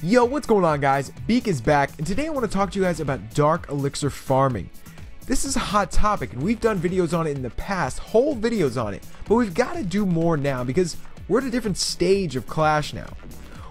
Yo, what's going on, guys? Beak is back, and today I want to talk to you guys about Dark Elixir farming. This is a hot topic, and we've done videos on it in the past, whole videos on it, but we've got to do more now because we're at a different stage of Clash now.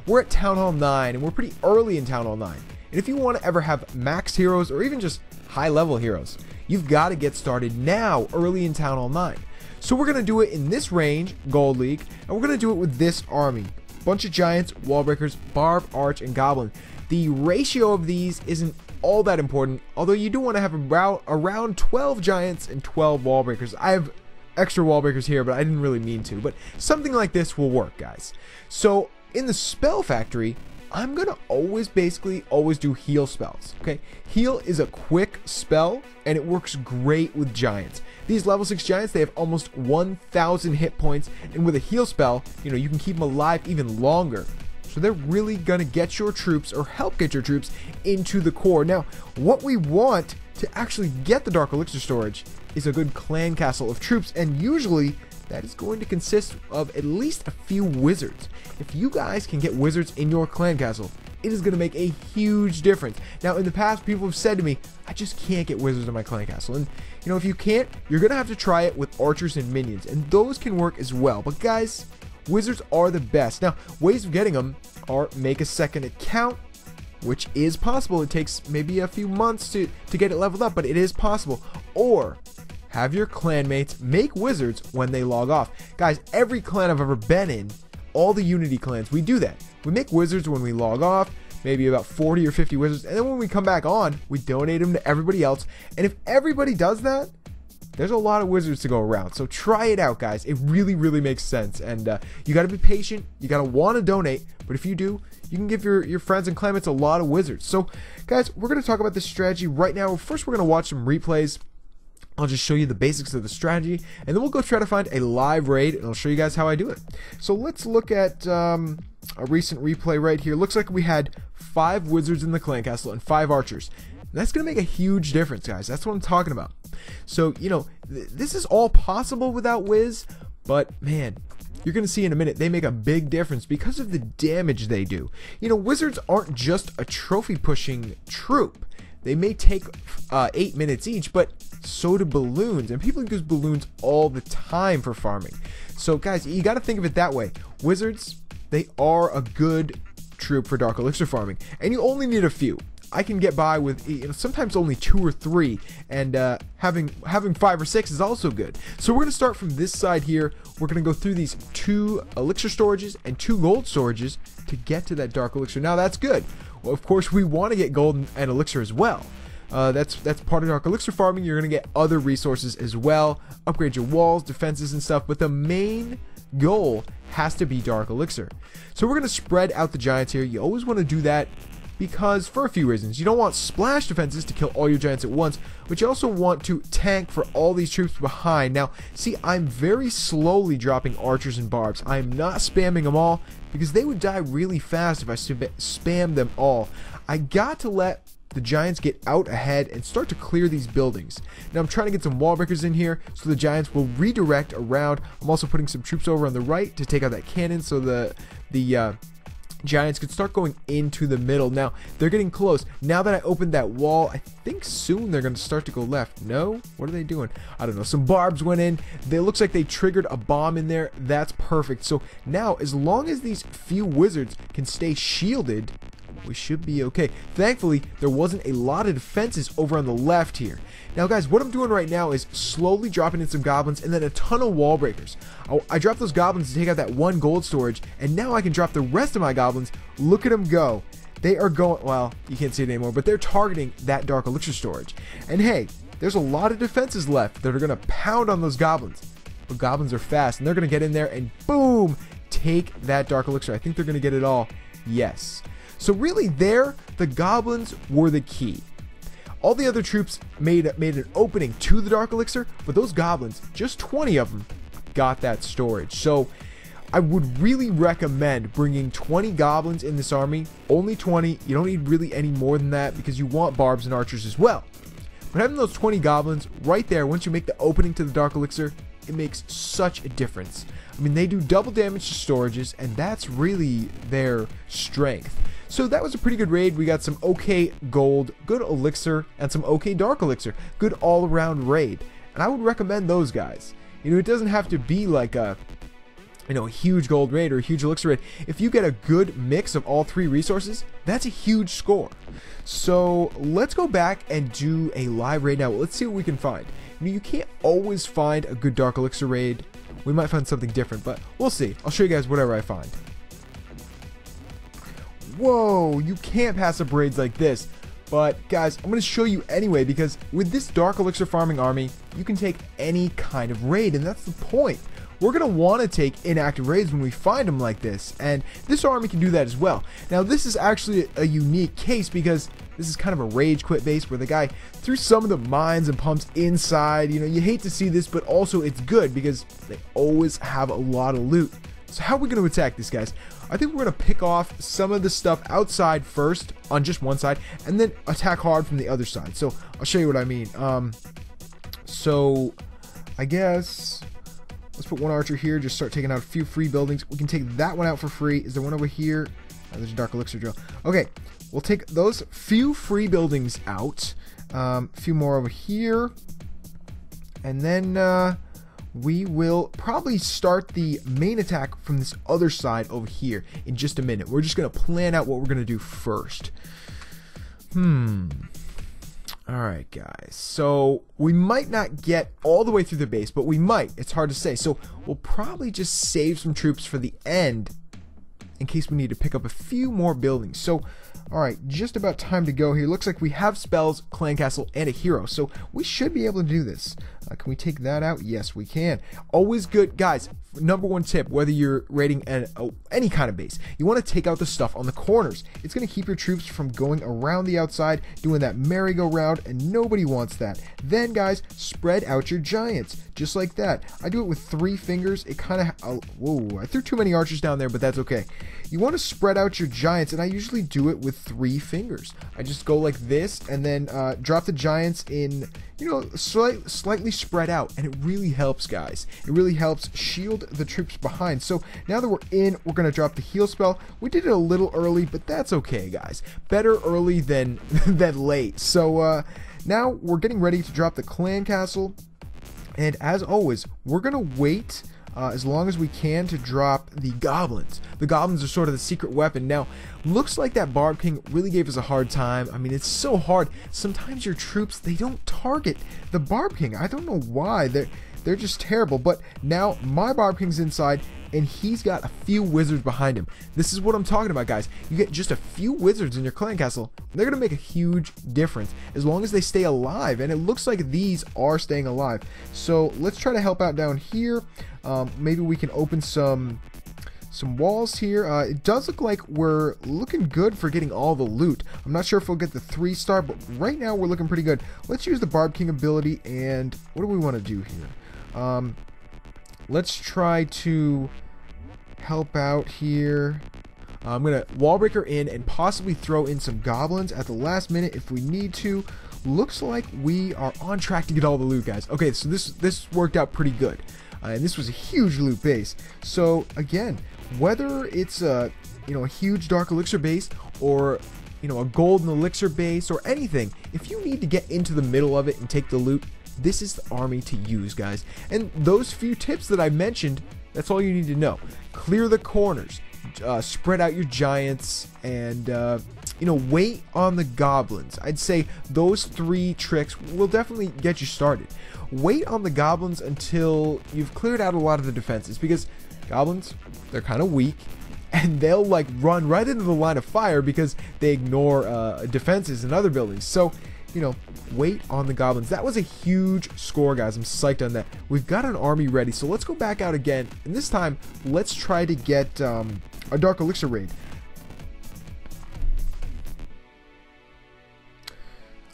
We're at Townhall 9, and we're pretty early in Townhall 9, and if you want to ever have maxed heroes or even just high-level heroes, you've got to get started now, early in Townhall 9. So we're going to do it in this range, Gold League, and we're going to do it with this army. Bunch of giants, wall breakers, barb, arch, and goblin. The ratio of these isn't all that important, although you do want to have around 12 giants and 12 wall breakers. I have extra wall breakers here, but I didn't really mean to. But something like this will work, guys. So in the spell factory, I'm gonna basically always do heal spells. Okay, heal is a quick spell and it works great with giants. These level 6 giants, they have almost 1,000 hit points, and with a heal spell, you can keep them alive even longer. So they're really gonna get your troops, or help get your troops, into the core. Now, what we want to actually get the Dark Elixir storage is a good clan castle of troops, and usually that is going to consist of at least a few wizards. If you guys can get wizards in your clan castle, it is going to make a huge difference. Now, in the past, people have said to me, I just can't get wizards in my clan castle. And, if you can't, you're going to have to try it with archers and minions. And those can work as well. But guys, wizards are the best. Now, ways of getting them are make a second account, which is possible. It takes maybe a few months to get it leveled up, but it is possible. Or have your clanmates make wizards when they log off. Guys, every clan I've ever been in, all the Unity clans, we do that. We make wizards when we log off, maybe about 40 or 50 wizards, and then when we come back on, we donate them to everybody else. And if everybody does that, there's a lot of wizards to go around. So try it out, guys. It really, really makes sense. And you got to be patient. You got to want to donate. But if you do, you can give your friends and clanmates a lot of wizards. So, guys, we're going to talk about this strategy right now. First, we're going to watch some replays. I'll just show you the basics of the strategy, and then we'll go try to find a live raid, and I'll show you guys how I do it. So let's look at a recent replay right here. Looks like we had 5 wizards in the clan castle and 5 archers. And that's going to make a huge difference, guys. That's what I'm talking about. So, this is all possible without Wiz, but man, you're going to see in a minute, they make a big difference because of the damage they do. Wizards aren't just a trophy pushing troop. They may take 8 minutes each, but so do balloons, and people use balloons all the time for farming. So guys, you got to think of it that way. Wizards, they are a good troop for Dark Elixir farming, and you only need a few. I can get by with sometimes only 2 or 3, and having 5 or 6 is also good. So we're going to start from this side here. We're going to go through these 2 elixir storages and 2 gold storages to get to that Dark Elixir. Now that's good. Well, of course, we want to get gold and elixir as well. That's part of Dark Elixir farming. You're going to get other resources as well, upgrade your walls, defenses, and stuff, but the main goal has to be Dark Elixir. So we're going to spread out the giants here. You always want to do that because for a few reasons. You don't want splash defenses to kill all your giants at once, but you also want to tank for all these troops behind. Now, see, I'm very slowly dropping archers and barbs. I'm not spamming them all because they would die really fast if I spam them all. I got to let the giants get out ahead and start to clear these buildings. Now I'm trying to get some wall breakers in here so the giants will redirect around. I'm also putting some troops over on the right to take out that cannon so the giants could start going into the middle. Now they're getting close. Now that I opened that wall, I think soon they're going to start to go left. No? What are they doing? I don't know. Some barbs went in. It looks like they triggered a bomb in there. That's perfect. So now, as long as these few wizards can stay shielded, we should be okay. Thankfully, there wasn't a lot of defenses over on the left here. Now, guys, what I'm doing right now is slowly dropping in some goblins and then a ton of wall breakers. I dropped those goblins to take out that 1 gold storage, and now I can drop the rest of my goblins. Look at them go. They are going, well, you can't see it anymore, but they're targeting that Dark Elixir storage. And hey, there's a lot of defenses left that are going to pound on those goblins. But goblins are fast, and they're going to get in there and boom, take that Dark Elixir. I think they're going to get it all. Yes. So really there, the goblins were the key. All the other troops made an opening to the Dark Elixir, but those goblins, just 20 of them, got that storage. So I would really recommend bringing 20 goblins in this army. Only 20. You don't need really any more than that because you want barbs and archers as well. But having those 20 goblins right there, once you make the opening to the Dark Elixir, it makes such a difference. I mean, they do double damage to storages, and that's really their strength. So that was a pretty good raid. We got some okay gold, good elixir, and some okay dark elixir. Good all-around raid. And I would recommend those guys. You know, it doesn't have to be like a, you know, a huge gold raid or a huge elixir raid. If you get a good mix of all three resources, that's a huge score. So let's go back and do a live raid now. Let's see what we can find. You know, you can't always find a good dark elixir raid. We might find something different, but we'll see. I'll show you guys whatever I find. Whoa, you can't pass up raids like this. But guys, I'm going to show you anyway, because with this dark elixir farming army, you can take any kind of raid, and that's the point. We're going to want to take inactive raids when we find them like this, and this army can do that as well. Now, this is actually a unique case because this is kind of a rage quit base where the guy threw some of the mines and pumps inside. You know, you hate to see this, but also it's good because they always have a lot of loot. So how are we going to attack this, guys? I think we're going to pick off some of the stuff outside first on just one side and then attack hard from the other side. So I'll show you what I mean. So I guess let's put one archer here, just start taking out a few free buildings. We can take that one out for free. Is there one over here? Oh, there's a dark elixir drill. Okay, we'll take those few free buildings out. A few more over here. And then we will probably start the main attack from this other side over here in just a minute. We're just going to plan out what we're going to do first. Alright guys, so we might not get all the way through the base, but we might. It's hard to say. So we'll probably just save some troops for the end in case we need to pick up a few more buildings. So, alright, just about time to go here. Looks like we have spells, clan castle, and a hero. So we should be able to do this. Can we take that out? Yes, we can. Always good. Guys, number one tip, whether you're raiding any kind of base, you want to take out the stuff on the corners. It's going to keep your troops from going around the outside, doing that merry-go-round, and nobody wants that. Then, guys, spread out your giants, just like that. I do it with 3 fingers. It kind of, whoa, I threw too many archers down there, but that's okay. You want to spread out your giants, and I usually do it with 3 fingers. I just go like this, and then drop the giants in, you know, slightly spread out, and it really helps, guys. It really helps shield the troops behind. So now that we're in, we're going to drop the heal spell. We did it a little early, but that's okay, guys. Better early than late. So now we're getting ready to drop the clan castle, and as always, we're going to wait as long as we can to drop the goblins. The goblins are sort of the secret weapon. Now, looks like that Barb King really gave us a hard time. I mean, it's so hard. Sometimes your troops, they don't target the Barb King. I don't know why. They're just terrible. But now my Barb King's inside, and he's got a few wizards behind him. This is what I'm talking about, guys. You get just a few wizards in your clan castle, they're going to make a huge difference as long as they stay alive. And it looks like these are staying alive. So let's try to help out down here. Maybe we can open some walls here. It does look like we're looking good for getting all the loot. I'm not sure if we'll get the 3-star, but right now we're looking pretty good. Let's use the Barb King ability, and what do we want to do here? Let's try to help out here. I'm gonna wall breaker in and possibly throw in some goblins at the last minute if we need to. Looks like we are on track to get all the loot, guys. Okay, so this worked out pretty good. And this was a huge loot base. So again, whether it's a huge dark elixir base or a golden elixir base or anything, if you need to get into the middle of it and take the loot, this is the army to use, guys. And those few tips that I mentioned, that's all you need to know. Clear the corners, spread out your giants, and wait on the goblins. I'd say those 3 tricks will definitely get you started. Wait on the goblins until you've cleared out a lot of the defenses, because goblins, they're kind of weak, and they'll like run right into the line of fire because they ignore defenses and other buildings. So wait on the goblins. That was a huge score, guys. I'm psyched on that. We've got an army ready, so let's go back out again, and this time let's try to get a dark elixir raid.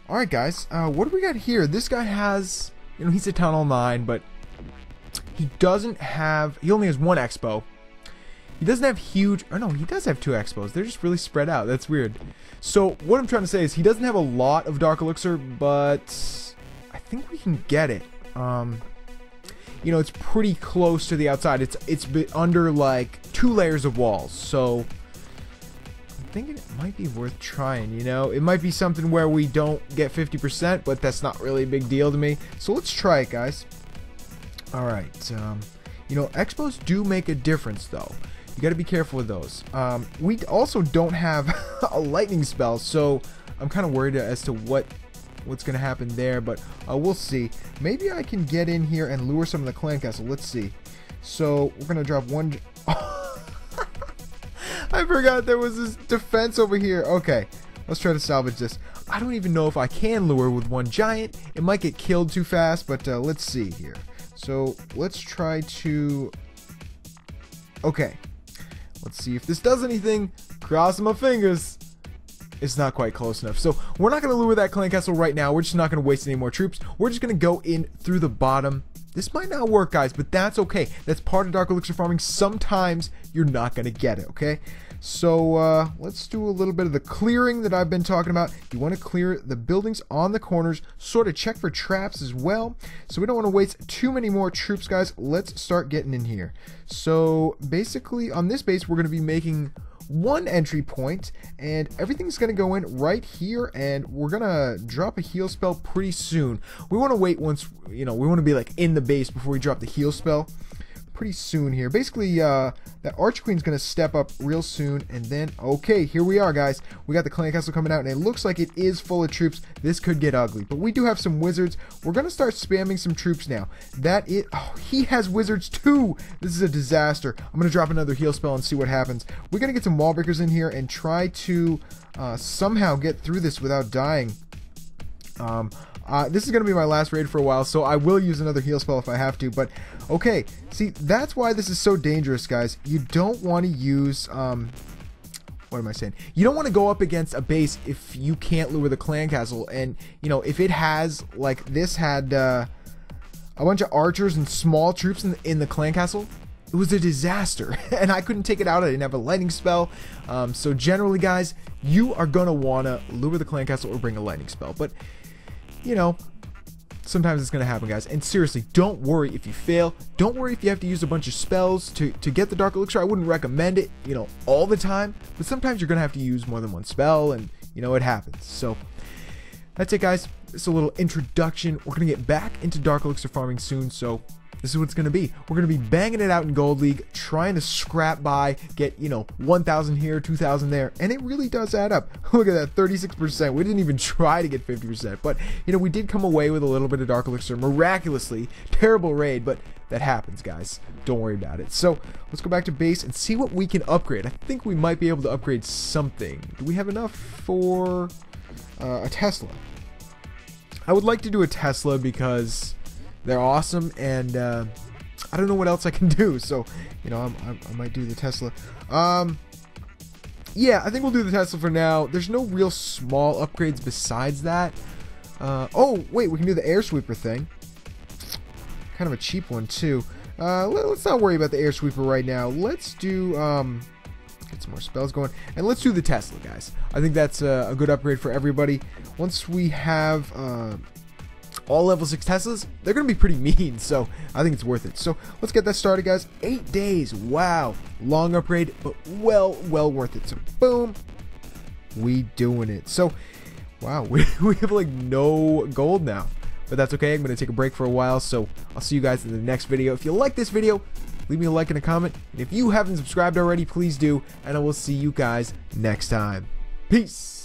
Alright, guys, what do we got here? This guy has, he's a Townhall 9, but he only has 1 expo. He doesn't have huge, or no, he does have 2 expos. They're just really spread out. That's weird. So what I'm trying to say is he doesn't have a lot of dark elixir, but I think we can get it. you know, it's pretty close to the outside. It's under like 2 layers of walls, so I'm thinking it might be worth trying. You know, it might be something where we don't get 50%, but that's not really a big deal to me. So let's try it, guys. All right, you know, expos do make a difference though. You got to be careful with those. We also don't have a lightning spell, so I'm kind of worried as to what's going to happen there, but we'll see. Maybe I can get in here and lure some of the clan castle. Let's see. So we're going to drop one. I forgot there was this defense over here. Okay, let's try to salvage this. I don't even know if I can lure with one giant. It might get killed too fast, but let's see here. So let's try to... Okay. Let's see if this does anything. Crossing my fingers. It's not quite close enough. So we're not going to lure that clan castle right now. We're just not going to waste any more troops. We're just going to go in through the bottom. This might not work, guys, but that's okay. That's part of Dark Elixir farming. Sometimes you're not going to get it, okay? So let's do a little bit of the clearing that I've been talking about. You want to clear the buildings on the corners, sort of check for traps as well. So we don't want to waste too many more troops, guys. Let's start getting in here. So basically on this base, we're going to be making one entry point, and everything's going to go in right here, and we're going to drop a heal spell pretty soon. We want to wait once, you know, we want to be like in the base before we drop the heal spell. Pretty soon here. Basically, that Archer Queen's going to step up real soon, and then, okay, here we are, guys. We got the clan castle coming out, and it looks like it is full of troops. This could get ugly, but we do have some wizards. We're going to start spamming some troops now. Oh, he has wizards too. This is a disaster. I'm going to drop another heal spell and see what happens. We're going to get some wall breakers in here and try to somehow get through this without dying. This is going to be my last raid for a while, so I will use another heal spell if I have to, but okay, see, that's why this is so dangerous, guys. You don't want to use, what am I saying? You don't want to go up against a base if you can't lure the clan castle, and, you know, if it has, like, this had, a bunch of archers and small troops in the clan castle, it was a disaster, and I couldn't take it out. I didn't have a lightning spell, so generally, guys, you are going to want to lure the clan castle or bring a lightning spell, but you know, sometimes it's going to happen, guys. And seriously, don't worry if you fail. Don't worry if you have to use a bunch of spells to get the Dark Elixir. I wouldn't recommend it, you know, all the time. But sometimes you're going to have to use more than one spell, and, you know, it happens. So that's it, guys. It's a little introduction. We're going to get back into Dark Elixir farming soon, so this is what it's going to be. We're going to be banging it out in Gold League, trying to scrap by, get, you know, 1,000 here, 2,000 there, and it really does add up. Look at that, 36%. We didn't even try to get 50%, but, you know, we did come away with a little bit of Dark Elixir, miraculously. Terrible raid, but that happens, guys. Don't worry about it. So, let's go back to base and see what we can upgrade. I think we might be able to upgrade something. Do we have enough for a Tesla? I would like to do a Tesla because they're awesome, and I don't know what else I can do, so, you know, I might do the Tesla. Yeah, I think we'll do the Tesla for now. There's no real small upgrades besides that. Oh, wait, we can do the air sweeper thing. Kind of a cheap one, too. Let's not worry about the air sweeper right now. Let's do, get some more spells going, and let's do the Tesla, guys. I think that's a good upgrade for everybody. Once we have all level 6 Teslas, they're going to be pretty mean, so I think it's worth it. So let's get that started, guys. 8 days. Wow. Long upgrade, but well worth it. So boom. We doing it. So, wow, we have like no gold now. But that's okay. I'm going to take a break for a while, so I'll see you guys in the next video. If you like this video, leave me a like and a comment. And if you haven't subscribed already, please do. And I will see you guys next time. Peace.